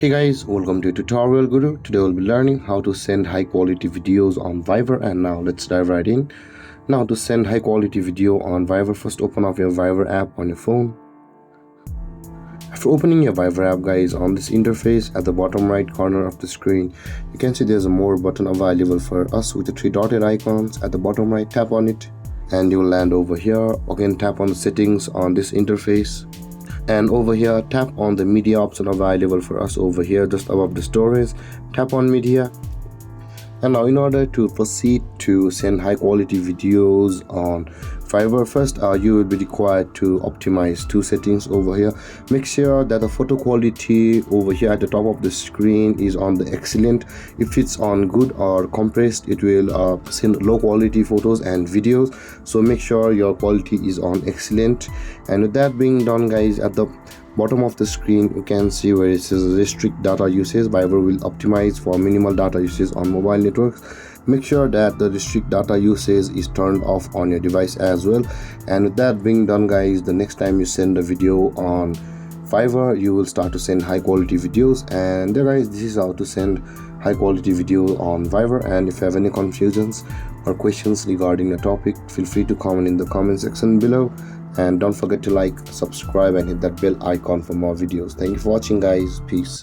Hey guys, welcome to Tutorial Guru. Today we'll be learning how to send high quality videos on Viber, and now let's dive right in. Now to send high quality video on Viber, first open up your Viber app on your phone. After opening your Viber app guys, on this interface at the bottom right corner of the screen, you can see there's a more button available for us with the three dotted icons at the bottom right. Tap on it and you'll land over here. Again, tap on the settings on this interface. And over here tap on the media option available for us over here just above the storage. Tap on media. And now in order to proceed to send high quality videos on Fiverr, first you will be required to optimize two settings over here. Make sure that the photo quality over here at the top of the screen is on the excellent. If it's on good or compressed, it will send low quality photos and videos, so make sure your quality is on excellent. And with that being done guys, at the bottom of the screen you can see where it says restrict data usage. Viber will optimize for minimal data usage on mobile networks. Make sure that the restrict data usage is turned off on your device as well. And with that being done guys, the next time you send a video on Fiverr, you will start to send high quality videos. And there guys, this is how to send high quality video on Fiverr. And if you have any confusions or questions regarding the topic, feel free to comment in the comment section below. And don't forget to like, subscribe and hit that bell icon for more videos. Thank you for watching guys. Peace.